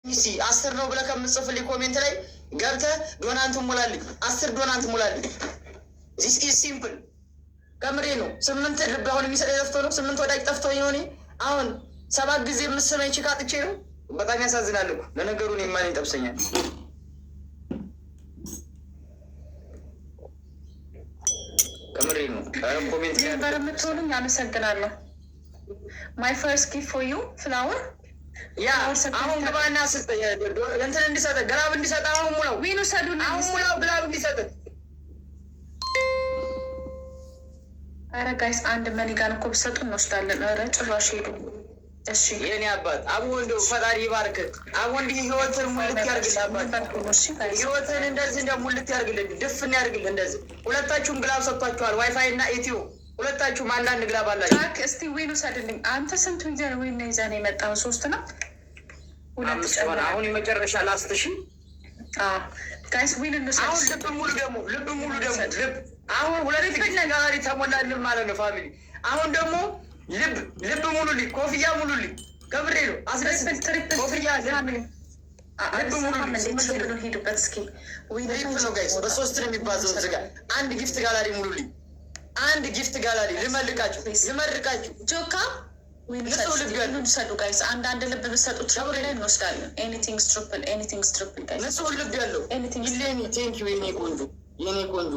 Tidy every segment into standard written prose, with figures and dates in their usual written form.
10 ነው ብለህ ከምጽፍልኝ ኮሜንት ላይ ገብተህ ዶናንት ሙላልኝ፣ 10 ዶናንት ሙላልኝ። ዚስ ኢዝ ሲምፕል። ከምሬ ነው። 8 ልብ አሁን የሚሰጠኝ ጠፍቶ ነው። 8 ወዳጅ ጠፍቶ ነው። አሁን 7 ጊዜ የምስመኝ ችካ ጥቼ ነው። በጣም ያሳዝናል እኮ ለነገሩ። እኔ ማን ይጠብሰኛል? ከምሬ ነው። ኮሜንት ነበር የምትሆኑኝ። አመሰግናለሁ። ማይ ፈርስት ጊፍት ፎር ዩ ፍላወር። ያ አሁን ግባና እንትን እንዲሰጥ ግላብ እንዲሰጥ አሁን ሙላው። ዊኑ ሰዱን አሁን ሙላው ግላብ እንዲሰጥ። ኧረ ጋይስ አንድ መኒጋን እኮ ብሰጡ እንወስዳለን። ኧረ ጭራሽ ሄዱ። እሺ የኔ አባት አቡ እንደው ፈጣሪ ይባርክ። አቡ እንዲህ ህይወትን ሙልት ያርግልህ። አባት ህይወትን እንደዚህ እንደ ሙልት ያርግልህ፣ ድፍን ያርግልህ። እንደዚህ ሁለታችሁም ግላብ ሰጥቷችኋል፣ ዋይፋይ እና ኢትዮ ሁለታችሁም አንዳንድ ግላብ አላችሁ። ታክ እስቲ ዊኑ ሰድልኝ። አንተ ስንቱ ይዘህ ዊን ይዘህ ነው የመጣው? 3 ነው 2 አሁን የመጨረሻ ላስት። እሺ ጋይስ ዊን እንውሰድ። አሁን ልብ ሙሉ ደግሞ ልብ አሁን ሁለት ጋሪ ተሞላልን ማለት ነው ፋሚሊ። አሁን ደግሞ ልብ ሙሉልኝ፣ ኮፍያ ሙሉልኝ። ከምሬ ነው። አስደስት ኮፍያ ልብ ሙሉልኝ። ሄዱበት እስኪ ነው ጋይስ። በ3 ነው የሚባዘው። እዚህ ጋር አንድ ጊፍት ጋላሪ ሙሉልኝ፣ አንድ ጊፍት ጋላሪ ልመርቃችሁ። ጆካ ሰዱ ጋይስ። አንዳንድ ልብ ብሰጡ ትራብሬ ላይ እንወስዳለን። ኤኒቲንግ ስትሪፕል ጋይስ። ንጹህ ልብ ያለው ይሌኒ ቴንኪዩ የኔ ቆንጆ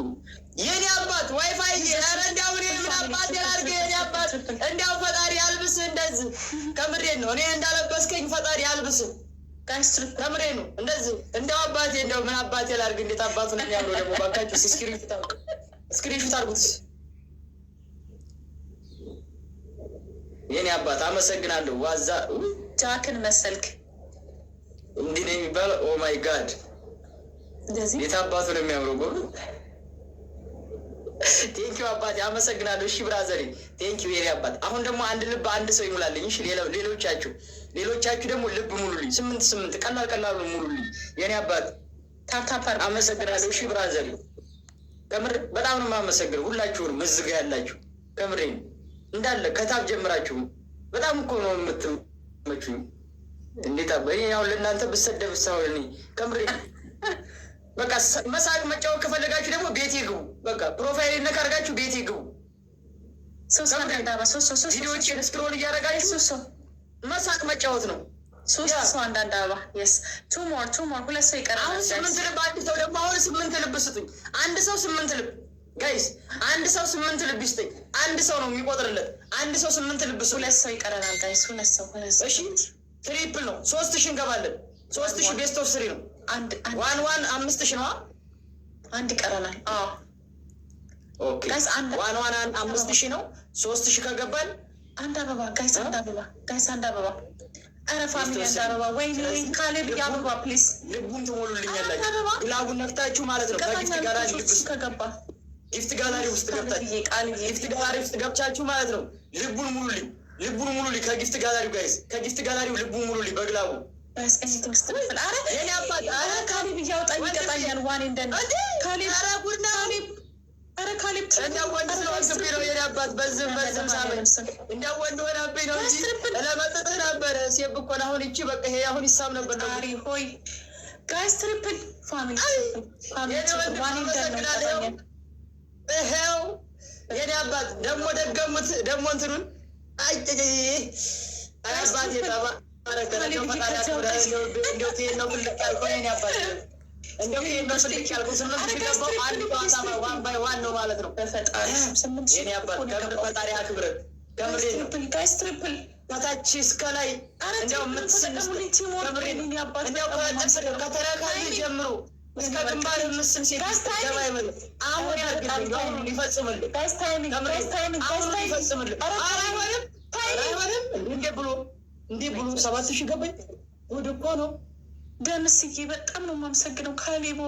የኔ አባት ዋይፋይ። ኧረ እንዲያው እኔ ምን አባት ያርገ የኔ አባት። እንዲያው ፈጣሪ አልብስህ እንደዚህ። ከምሬ ነው። እኔ እንዳለበስከኝ ፈጣሪ አልብስህ ጋይስ። ከምሬ ነው። እንደዚህ እንዲያው አባቴ እንዲያው ምን አባቴ ላርግ። እንዴት አባቱ ነው የሚያምረው ደግሞ። ባካችሁ ስክሪንሹት አርጉት የኔ አባት። አመሰግናለሁ። ዋዛ ጃክን መሰልክ። እንዲህ ነው የሚባለው። ኦ ማይ ጋድ ቤት አባቱ ነው የሚያምረው። ጎ ቴንኪው አባቴ አመሰግናለሁ። እሺ ብራዘሪ ቴንኪው የኔ አባት። አሁን ደግሞ አንድ ልብ አንድ ሰው ይሙላልኝ። እሺ ሌሎቻችሁ ደግሞ ልብ ሙሉልኝ። 8 ቀላል ሙሉልኝ የኔ አባት። ታፕታፕ አመሰግናለሁ። እሺ ብራዘሪ ከምር በጣም ነው የማመሰግነው ሁላችሁንም እዚህ ጋ ያላችሁ። ከምሬ እንዳለ ከታብ ጀምራችሁ በጣም እኮ ነው የምትመቹኝ። እንዴት አባይ አሁን ለእናንተ ብሰደብ ሳይሆን ከምሬ በቃ መሳቅ መጫወት ከፈለጋችሁ ደግሞ ቤቴ ግቡ። በቃ ፕሮፋይል ነካ አድርጋችሁ ቤቴ ግቡ። ቪዲዮዎችን ስክሮል እያደረጋችሁ መሳቅ መጫወት ነው። 3 ሰው አንዳንድ አበባ የስ ቱ ሞር 2 ሰው ይቀራል። አሁን 8 ልብ አንድ ሰው ደግሞ አሁን 8 ልብ ስጡኝ። አንድ ሰው 8 ልብ ጋይስ፣ አንድ ሰው 8 ልብ ይስጠኝ። አንድ ሰው ነው የሚቆጥርለት። አንድ ሰው 8 ልብ ስጡኝ። 2 ሰው ይቀረናል ጋይስ። 2 ሰው እሺ፣ ትሪፕል ነው። 3000 እንገባለን። 3000 ቤስት ኦፍ 3 ነው። ዋን 5000 ነው። አንድ ይቀረናል። ኦኬ ጋይስ፣ ዋን 5000 ነው። 3000 ከገባን አንድ አበባ ጋይስ፣ አንድ አበባ። ኧረ ፋሚሊ አንድ አበባ። ወይኔ ካሌብ አበባ ፕሊዝ። ልቡን ትሞሉልኛላችሁ። ግላቡን ነክታችሁ ማለት ነው። ከጊፍት ጋላሪ ከገባ ጊፍት ጋላሪ ውስጥ ገብቻችሁ ማለት ነው። ልቡን ሙሉልኝ። ከጊፍት ጋላሪው ጋይስ፣ ከጊፍት ጋላሪው ልቡን ሙሉልኝ በግላቡ። ካሌብ እያወጣኝ ይቀጣኛል። ዋኔ እንደ ካሌብ ወንድ ስለሆንክብኝ ነው የኔ አባት። በዝም ሳመኝ እንዲያው ወንድ ሆነብኝ ነው እንጂ ለመጠጥህ ነበረ። ሴብ እኮ አሁን ይቺ በቃ ይሄ አሁን ይሳብ ነበር ነው ሆይ ጋይስ። ትሪፕል ፋሚሊ ይሄው የኔ አባት። ደግሞ ደገሙት ደግሞ እንትኑን አባቴ ጠባ ፈጣሪ አክብር። ከታች እስከ ላይ ከተረካቢ ጀምሮ እስከ ግንባር ምስል ሴት ገባ ይበል። አሁን ሊፈጽምልህ እንዲህ ብሎ 7000 ገባኝ። ወደ እኮ ነው ደምስዬ። በጣም ነው የማመሰግነው ካሌቦ።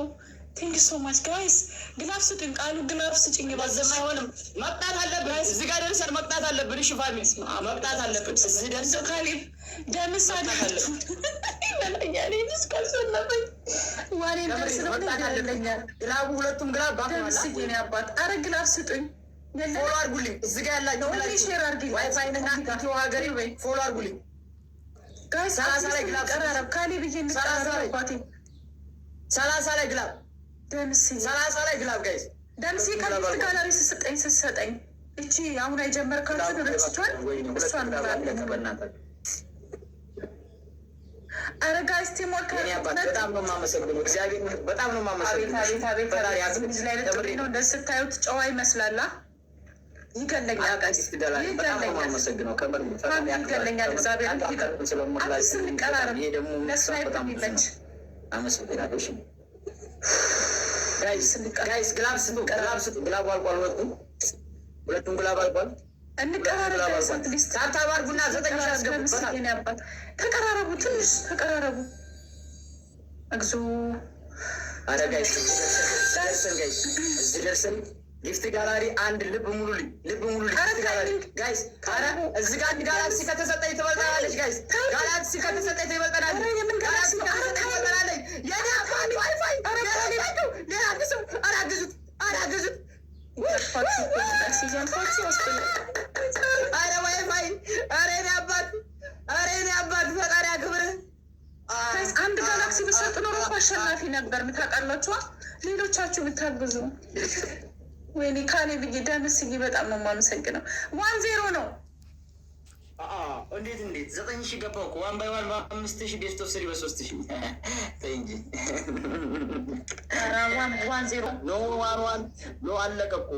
ቴንክ ሶ ማች ጋይስ። ግላፍ ስጭኝ ቃሉ፣ ግላፍ ስጭኝ። ባዘማ አይሆንም። መቅጣት አለብን። እዚህ ጋር ደርሰን መቅጣት አለብን። እሺ ፋሚሊ መቅጣት አለብን። እዚህ ደርሰን ካሌብ ደምስ አለብን። ግላቡ ሁለቱም ግላብ ደምስዬ ነው አባት። አረ ግላፍ ስጡኝ። ፎሎ አርጉልኝ። እዚህ ጋር ያላችሁ ሼር አርጉልኝ። ዋይፋይንና ኢትዮ ሀገሬ ፎሎ አርጉልኝ። 30 ላይ ግላብ ቀራረብ ካሌ ብዬ እንቀራረባቴ 30 ላይ ግላብ ደምሴ 30 ላይ ግላብ ጋይስ ደምሴ ከፊት ጋላሪ ስትሰጠኝ እቺ አሁን የጀመርካትን ረስቷል። እሷን ኧረ ጋይስ ቲሞር በጣም ነው የማመሰግነው። እግዚአብሔር በጣም ነው የማመሰግነው። አቤት ነው እንደዚህ ስታዩት ጨዋ ይመስላላ። ይገለኛል ይገለኛል። እግዚአብሔር ስንቀራረብ ለስናይፕ የሚመች ጋይስ ግላብ ስጡ፣ ግላብ ስጡ። ግላቡ አልቋል። ሁለቱም ግላብ አልቋል። እንቀራረብ ታባርጉና 9 ያስገቡበት። ተቀራረቡ፣ ትንሽ ተቀራረቡ። እግዚ አረ ጋይስ እዚህ ደርሰን ጊፍት ጋላሪ አንድ ልብ ሙሉልኝ፣ ልብ ሙሉልኝ ጋይስ። አረ እዚህ ጋር አንድ ጋላክሲ ከተሰጠኝ ትበልጠናለች ጋይስ። ጋላክሲ ከተሰጠኝ ትበልጠናለች። ጋላክሲ ትበልጠናለች። የኔ አባቱ ዋይፋይ ሌላ ግዙ። አረ አግዙት፣ አረ አግዙት። አረ ዋይፋይ፣ አረ የኔ አባት፣ አረ የኔ አባት ፈጣሪ አክብርህ። አንድ ጋላክሲ ብሰጥ ኖሮ አሸናፊ ነበር። ምታውቃላችኋ ሌሎቻችሁ ብታግዙ። ወይኔ ካሌ ብዬ ደምስዬ በጣም ነው የማመሰግነው። 1-0 ነው። እንዴት 9,000 ገባሁ እኮ 1 by 1 በ5,000 ቤስት ኦፍ 3 በ3,000 ተይ እንጂ 1-0 ኖ 1-1 ኖ አለቀ እኮ